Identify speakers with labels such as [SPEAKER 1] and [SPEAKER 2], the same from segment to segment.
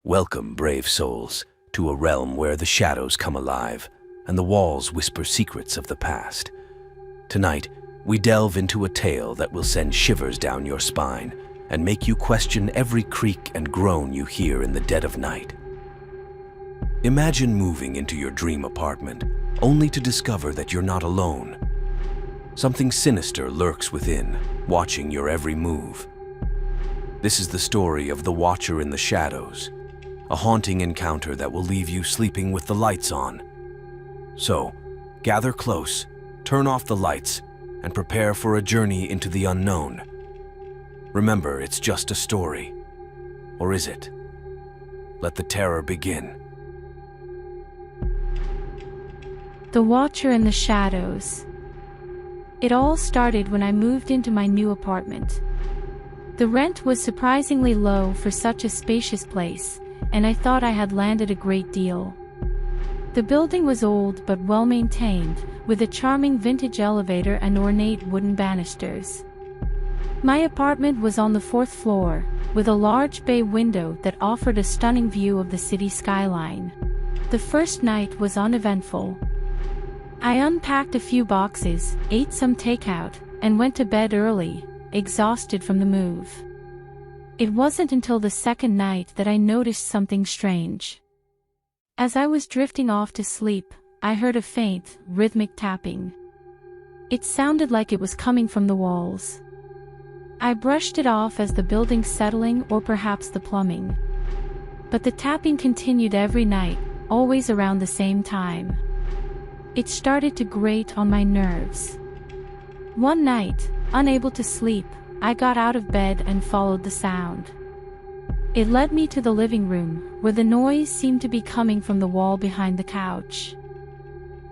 [SPEAKER 1] Welcome, brave souls, to a realm where the shadows come alive and the walls whisper secrets of the past. Tonight, we delve into a tale that will send shivers down your spine and make you question every creak and groan you hear in the dead of night. Imagine moving into your dream apartment, only to discover that you're not alone. Something sinister lurks within, watching your every move. This is the story of the Watcher in the Shadows, a haunting encounter that will leave you sleeping with the lights on. So, gather close, turn off the lights, and prepare for a journey into the unknown. Remember, it's just a story. Or is it? Let the terror begin.
[SPEAKER 2] The Watcher in the Shadows. It all started when I moved into my new apartment. The rent was surprisingly low for such a spacious place, and I thought I had landed a great deal. The building was old but well-maintained, with a charming vintage elevator and ornate wooden banisters. My apartment was on the 4th floor, with a large bay window that offered a stunning view of the city skyline. The first night was uneventful. I unpacked a few boxes, ate some takeout, and went to bed early, exhausted from the move. It wasn't until the second night that I noticed something strange. As I was drifting off to sleep, I heard a faint, rhythmic tapping. It sounded like it was coming from the walls. I brushed it off as the building settling or perhaps the plumbing. But the tapping continued every night, always around the same time. It started to grate on my nerves. One night, unable to sleep, I got out of bed and followed the sound. It led me to the living room, where the noise seemed to be coming from the wall behind the couch.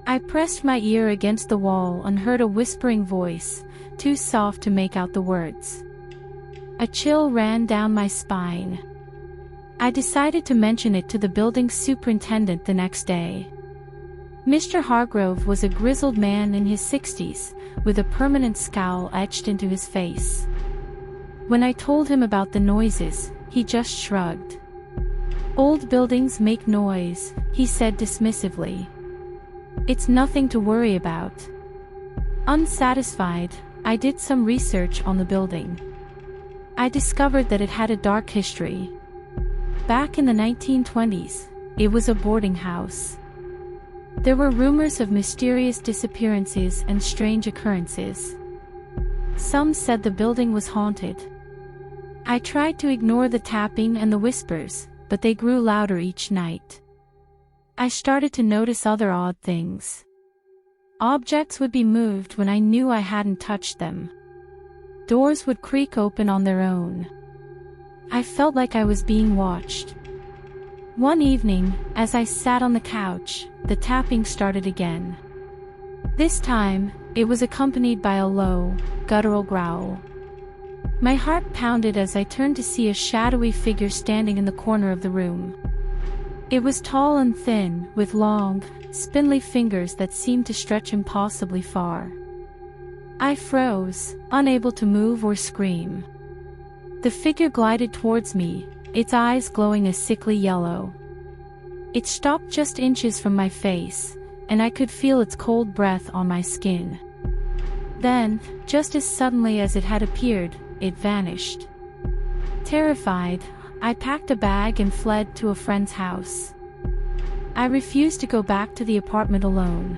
[SPEAKER 2] I pressed my ear against the wall and heard a whispering voice, too soft to make out the words. A chill ran down my spine. I decided to mention it to the building superintendent the next day. Mr. Hargrove was a grizzled man in his 60s, with a permanent scowl etched into his face. When I told him about the noises, he just shrugged. "Old buildings make noise," he said dismissively. "It's nothing to worry about." Unsatisfied, I did some research on the building. I discovered that it had a dark history. Back in the 1920s, it was a boarding house. There were rumors of mysterious disappearances and strange occurrences. Some said the building was haunted. I tried to ignore the tapping and the whispers, but they grew louder each night. I started to notice other odd things. Objects would be moved when I knew I hadn't touched them. Doors would creak open on their own. I felt like I was being watched. One evening, as I sat on the couch, the tapping started again. This time, it was accompanied by a low, guttural growl. My heart pounded as I turned to see a shadowy figure standing in the corner of the room. It was tall and thin, with long, spindly fingers that seemed to stretch impossibly far. I froze, unable to move or scream. The figure glided towards me, its eyes glowing a sickly yellow. It stopped just inches from my face, and I could feel its cold breath on my skin. Then, just as suddenly as it had appeared, it vanished. Terrified, I packed a bag and fled to a friend's house. I refused to go back to the apartment alone.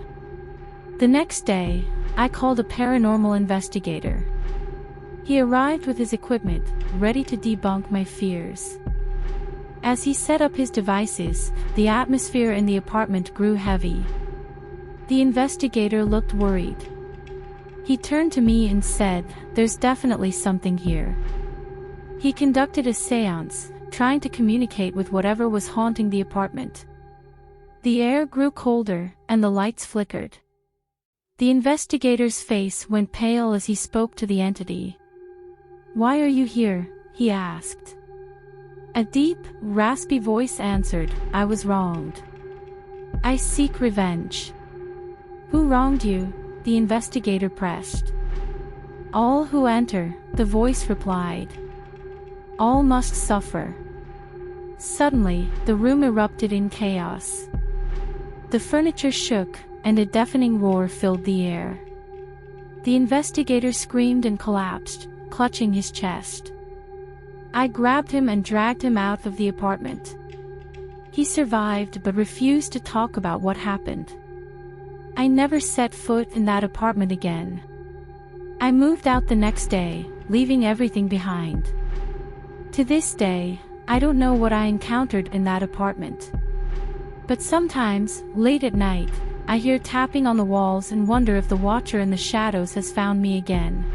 [SPEAKER 2] The next day, I called a paranormal investigator. He arrived with his equipment, ready to debunk my fears. As he set up his devices, the atmosphere in the apartment grew heavy. The investigator looked worried. He turned to me and said, "There's definitely something here." He conducted a séance, trying to communicate with whatever was haunting the apartment. The air grew colder, and the lights flickered. The investigator's face went pale as he spoke to the entity. "Why are you here?" he asked. A deep, raspy voice answered, "I was wronged. I seek revenge." "Who wronged you?" the investigator pressed. "All who enter," the voice replied. "All must suffer." Suddenly, the room erupted in chaos. The furniture shook, and a deafening roar filled the air. The investigator screamed and collapsed, clutching his chest. I grabbed him and dragged him out of the apartment. He survived but refused to talk about what happened. I never set foot in that apartment again. I moved out the next day, leaving everything behind. To this day, I don't know what I encountered in that apartment. But sometimes, late at night, I hear tapping on the walls and wonder if the watcher in the shadows has found me again.